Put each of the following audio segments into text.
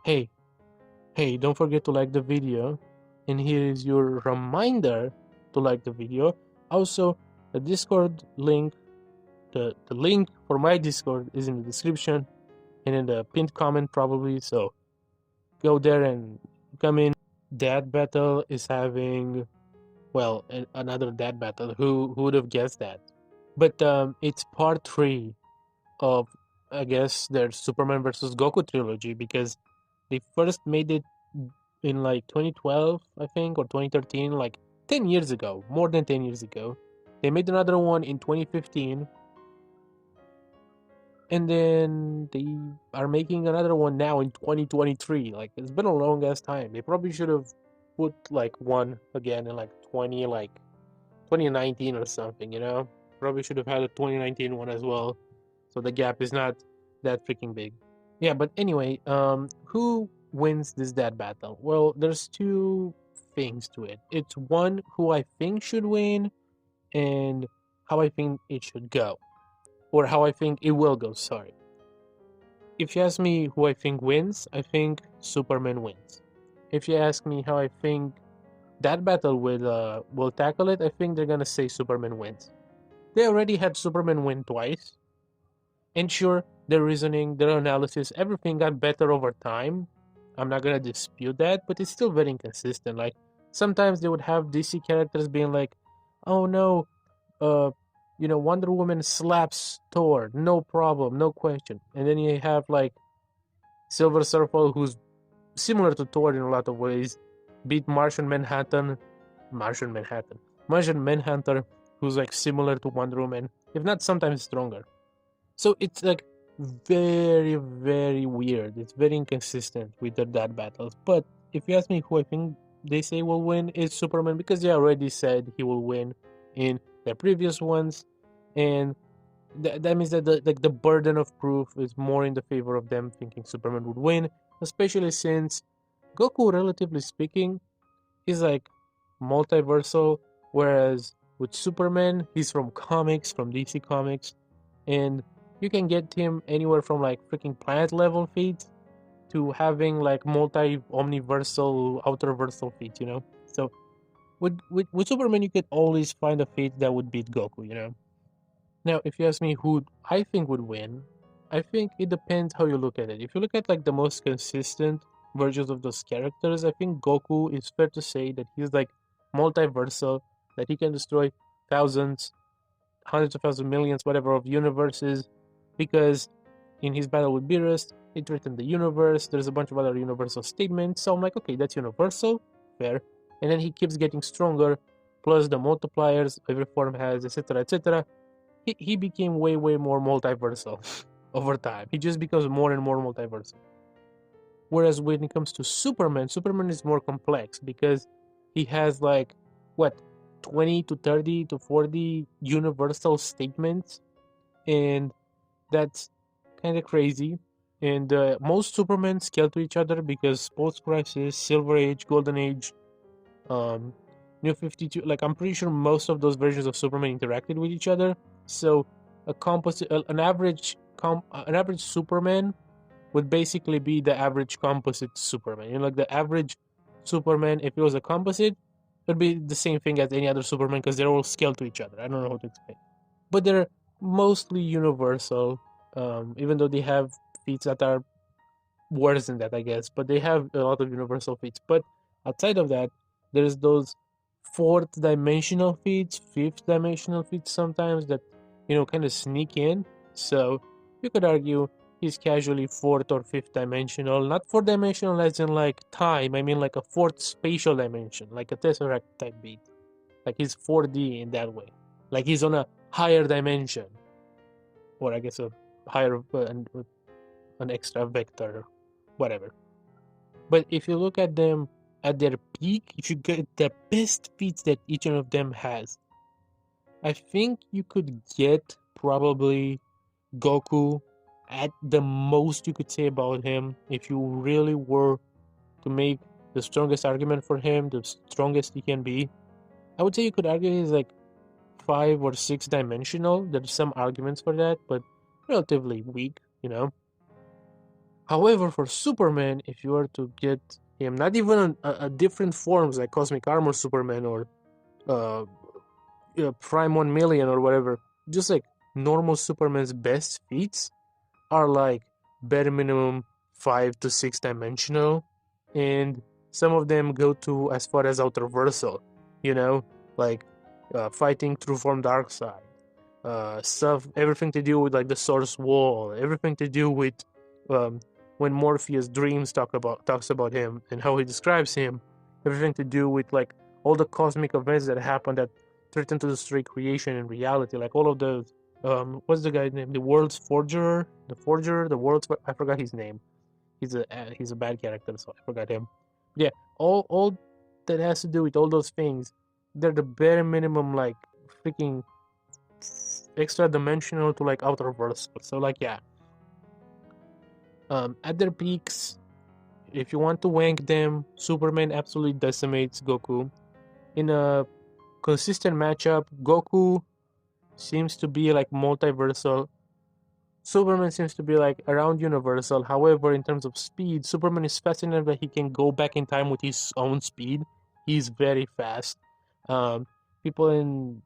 Hey, hey, don't forget to like the video. And here is your reminder to like the video. Also, the Discord link, the link for my Discord is in the description and in the pinned comment probably. So go there and come in. Dad Battle is having, well, another Dad Battle. Who would have guessed that? But it's part 3 of, I guess, their Superman versus Goku trilogy because they first made it in like 2012, I think, or 2013, like 10 years ago, more than 10 years ago. They made another one in 2015, and then they are making another one now in 2023. Like, it's been a long ass time. They probably should have put like one again in like 2019 or something, you know? Probably should have had a 2019 one as well, so the gap is not that freaking big. Yeah, but anyway, who wins this dad battle? Well, there's two things to it. It's one, who I think should win, and how I think it should go, or how I think it will go. Sorry. If you ask me who I think wins, I think Superman wins. If you ask me how I think that battle will tackle it, I think they're gonna say Superman wins. They already had Superman win twice, and sure, their reasoning, their analysis, everything got better over time. I'm not gonna dispute that, but it's still very inconsistent. Like sometimes they would have DC characters being like, "Oh no, uh, Wonder Woman slaps Thor, no problem, no question," and then you have like Silver Surfer, who's similar to Thor in a lot of ways, beat Martian Manhattan, Martian Manhunter, who's like similar to Wonder Woman, if not sometimes stronger. So it's like very, very weird. It's very inconsistent with their dad battles. But if you ask me who I think they say will win, is Superman because they already said he will win in their previous ones, and that means that the burden of proof is more in the favor of them thinking Superman would win, especially since Goku, relatively speaking, is like multiversal, whereas with Superman, he's from comics, from DC Comics, and you can get him anywhere from like freaking planet level feats to having like multi omniversal outerversal feats, you know. So with Superman, you could always find a feat that would beat Goku, you know. Now, if you ask me who I think would win, I think it depends how you look at it. If you look at like the most consistent versions of those characters, I think Goku is fair to say that he's like multiversal, that he can destroy thousands, hundreds of thousands, millions, whatever of universes, because in his battle with Beerus, he threatened the universe. There's a bunch of other universal statements. So I'm like, okay, that's universal, fair. And then he keeps getting stronger, plus the multipliers every form has, etc., etc. He became way, way more multiversal over time. He just becomes more and more multiversal. Whereas when it comes to Superman, Superman is more complex because he has like what 20 to 30 to 40 universal statements, and that's kind of crazy. And most Supermen scale to each other because post Crisis, Silver Age, Golden Age, um, New 52, like I'm pretty sure most of those versions of Superman interacted with each other. So a composite, an average Superman would basically be the average composite Superman. You know, like the average Superman, if it was a composite, it would be the same thing as any other Superman because they're all scaled to each other. I don't know how to explain, but they're mostly universal. Even though they have feats that are worse than that, I guess, but they have a lot of universal feats. But outside of that, there's those fourth dimensional feats, fifth dimensional feats sometimes that kind of sneak in. So you could argue he's casually fourth or fifth dimensional, not fourth dimensional as in like time. I mean like a fourth spatial dimension, like a tesseract type beat. Like he's 4D in that way. Like he's on a higher dimension, or I guess a higher an extra vector, whatever. But if you look at them at their peak, if you get the best feats that each one of them has, I think you could get probably Goku at the most you could say about him if you really were to make the strongest argument for him, the strongest he can be. I would say you could argue he's like 5 or 6 dimensional. There's some arguments for that, but relatively weak, you know. However, for Superman, if you were to get him, not even a different forms like Cosmic Armor Superman or uh, Prime 1 Million or whatever, just like normal Superman's best feats are like bare minimum 5 to 6 dimensional, and some of them go to as far as outer versal, you know, like fighting through form dark side, stuff, everything to do with like the source wall, everything to do with um, when Morpheus dreams talks about him and how he describes him, everything to do with like all the cosmic events that happen that threaten to destroy creation and reality, like all of the what's the guy's name? The world's forger, the world's I forgot his name. He's a bad character, so I forgot him. Yeah, all that has to do with all those things, they're the bare minimum, like freaking extra dimensional to like outer verse. So like yeah, at their peaks, if you want to wank them, Superman absolutely decimates Goku. In a consistent matchup, Goku seems to be like multiversal. Superman seems to be like around universal. However, in terms of speed, Superman is fast enough that he can go back in time with his own speed. He's very fast. Um, People in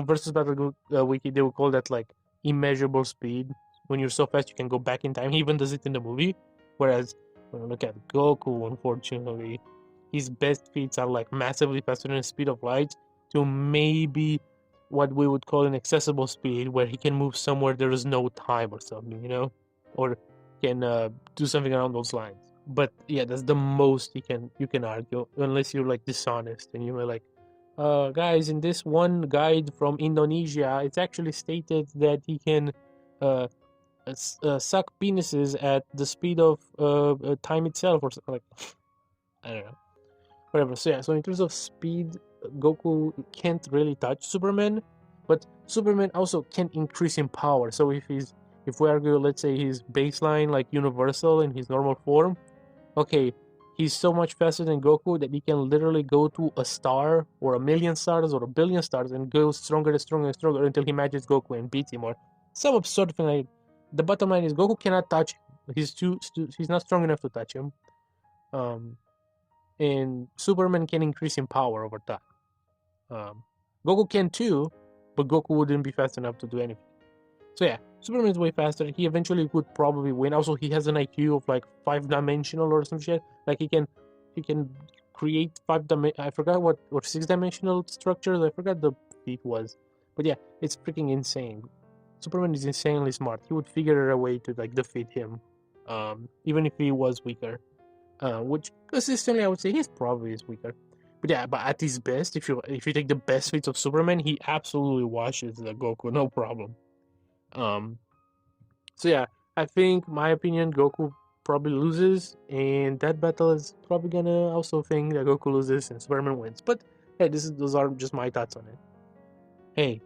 versus battle wiki, they would call that like immeasurable speed. When you're so fast, you can go back in time. He even does it in the movie. Whereas when you look at Goku, unfortunately, his best feats are like massively faster than the speed of light to maybe what we would call an accessible speed, where he can move somewhere there is no time or something, or can do something along those lines. But yeah, that's the most you can argue, unless you're like dishonest and you're like, guys, in this one guide from Indonesia, it's actually stated that he can uh, suck penises at the speed of time itself, or something like I don't know, whatever. So yeah, so in terms of speed, Goku can't really touch Superman, but Superman also can increase in power. So if we argue, let's say his baseline like universal in his normal form, okay, he's so much faster than Goku that he can literally go to a star or a million stars or a billion stars and go stronger and stronger and stronger until he matches Goku and beats him, or some absurd thing like. The bottom line is Goku cannot touch him. He's not strong enough to touch him. Um, and Superman can increase in power over time. Um, Goku can too, but Goku wouldn't be fast enough to do anything. So yeah, Superman is way faster. He eventually could probably win. Also, he has an IQ of like 5 dimensional or some shit. Like he can create I forgot what 6 dimensional structures. I forgot the feat was, but yeah, it's freaking insane. Superman is insanely smart. He would figure a way to like defeat him, even if he was weaker. Which consistently I would say he's probably is weaker. But yeah, but at his best, if you take the best feats of Superman, he absolutely washes the Goku, no problem. Um, so yeah, I think my opinion, Goku probably loses, and that battle is probably gonna also think that Goku loses and Superman wins. But hey, those are just my thoughts on it. Hey,